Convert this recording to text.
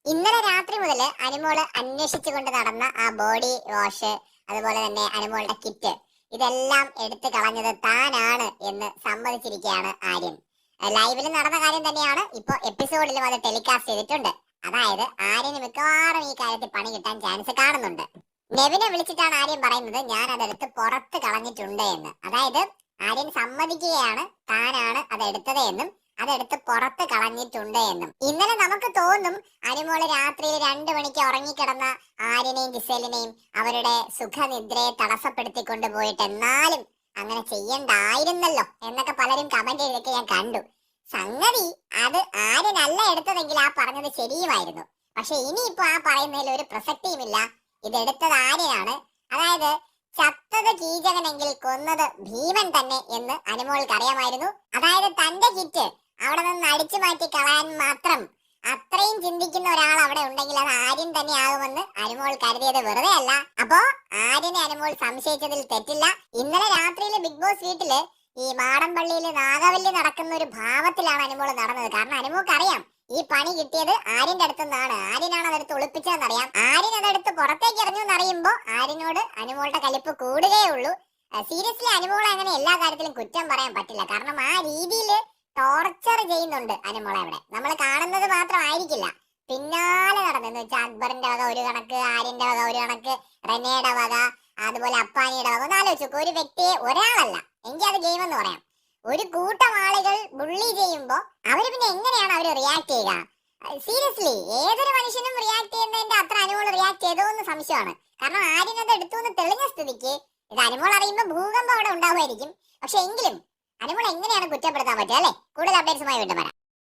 ഇന്നലെ രാത്രി മുതൽ അനുമോള് അന്വേഷിച്ചുകൊണ്ട് നടന്ന ആ ബോഡി വാഷ്, അതുപോലെ തന്നെ അനുമോളുടെ കിറ്റ്, ഇതെല്ലാം എടുത്തു കളഞ്ഞത് താനാണ് എന്ന് സമ്മതിച്ചിരിക്കുകയാണ് ആര്യൻ. ലൈവിൽ നടന്ന കാര്യം തന്നെയാണ് ഇപ്പൊ എപ്പിസോഡിലും അത് ടെലികാസ്റ്റ് ചെയ്തിട്ടുണ്ട്. അതായത് ആര്യന് മിക്കവാറും ഈ കാര്യത്തിൽ പണി കിട്ടാൻ ചാൻസ് കാണുന്നുണ്ട്. നെവിനെ വിളിച്ചിട്ടാണ് ആര്യൻ പറയുന്നത് ഞാൻ അതെടുത്ത് പുറത്ത് കളഞ്ഞിട്ടുണ്ട് എന്ന്. അതായത് ആര്യൻ സമ്മതിക്കുകയാണ് താനാണ് അതെടുത്തത് എന്നും അതെടുത്ത് പുറത്ത് കളഞ്ഞിട്ടുണ്ട് എന്നും. ഇന്നലെ നമുക്ക് തോന്നും അനുമോള് രാത്രിയിൽ 2 മണിക്ക് ഉറങ്ങിക്കിടന്ന ആര്യനെയും ജിസേലിനെയും അവരുടെ സുഖനിദ്രയെ തടസ്സപ്പെടുത്തിക്കൊണ്ട് പോയിട്ട് എന്നാലും അങ്ങനെ ചെയ്യണ്ടായിരുന്നല്ലോ എന്നൊക്കെ പലരും കമന്റ് ചെയ്തൊക്കെ ഞാൻ കണ്ടു. സംഗതി അത് ആര്യനല്ല എടുത്തതെങ്കിൽ ആ പറഞ്ഞത് ശരിയുമായിരുന്നു. പക്ഷെ ഇനിയിപ്പോ ആ പറയുന്നതിൽ ഒരു പ്രസക്തിയുമില്ല. ഇതെടുത്തത് ആര്യനാണ്. അതായത് ചത്തത് കീചകനെങ്കിൽ കൊന്നത് ഭീമൻ തന്നെ എന്ന് അനുമോൾക്ക് അറിയാമായിരുന്നു. അതായത് തന്റെ കിറ്റ് അവിടെ നിന്ന് അടിച്ചു മാറ്റി കളയാൻ മാത്രം അത്രയും ചിന്തിക്കുന്ന ഒരാൾ അവിടെ ഉണ്ടെങ്കിൽ അത് ആര്യൻ തന്നെ ആകുമെന്ന് അനുമോൾ കരുതിയത് വെറുതെ അല്ല. അപ്പോ ആര്യനെ അനുമോൾ സംശയിച്ചതിൽ തെറ്റില്ല. ഇന്നലെ രാത്രിയില് ബിഗ് ബോസ് വീട്ടില് ഈ മാടമ്പള്ളിയിൽ നാഗവല്ലി നടക്കുന്ന ഒരു ഭാവത്തിലാണ് അനുമോൾ നടന്നത്. കാരണം അനുമോൾക്ക് അറിയാം ഈ പണി കിട്ടിയത് ആര്യന്റെ അടുത്തുനിന്നാണ്. ആര്യനാണ് അതെടുത്ത് ഒളിപ്പിച്ചതെന്നറിയാം. ആര്യൻ അതെടുത്ത് പുറത്തേക്ക് എറിഞ്ഞു എന്നറിയുമ്പോ ആര്യനോട് അനുമോളുടെ കലിപ്പ് കൂടുകയുള്ളൂ. സീരിയസ്ലി അനുമോളെ അങ്ങനെ എല്ലാ കാര്യത്തിലും കുറ്റം പറയാൻ പറ്റില്ല. കാരണം ആ രീതിയിൽ ടോർച്ചർ ചെയ്യുന്നുണ്ട് അനുമോളെ. അവിടെ നമ്മൾ കാണുന്നത് മാത്രമായിരിക്കില്ല, പിന്നാലെ നടന്നെന്ന് വെച്ചാൽ അക്ബറിന്റെ വക ഒരു കണക്ക്, ആര്യന്റെ വക ഒരു കണക്ക്, റെനയുടെ വക, അതുപോലെ അപ്പാനിയുടെ വക. ഒന്ന് ആലോചിച്ചു, ഒരു വ്യക്തിയെ ഒരാളല്ല എങ്കിൽ അത് ഗെയിം എന്ന് പറയാം. ഒരു കൂട്ടം ആളുകൾ ബുള്ളി ചെയ്യുമ്പോ അവര് പിന്നെ എങ്ങനെയാണ് അവര് റിയാക്ട് ചെയ്യുക? സീരിയസ്ലി ഏതൊരു മനുഷ്യനും റിയാക്ട് ചെയ്യുന്നതിന്റെ അത്ര അനുമോൾ റിയാക്ട് ചെയ്തോ എന്ന് സംശയമാണ്. കാരണം ആര്യൻ അത് എടുത്തു എന്ന് തെളിഞ്ഞ സ്ഥിതിക്ക് ഇത് അനുമോൾ അറിയുമ്പോൾ ഭൂകമ്പം അവിടെ ഉണ്ടാവുമായിരിക്കും. പക്ഷെ എങ്കിലും അനുമോൾ എങ്ങനെയാണ് കുറ്റപ്പെടുത്താൻ പറ്റുക അല്ലെ? കൂടുതൽ അപ്ഡേറ്റ്സുമായി വീണ്ടും വരാം.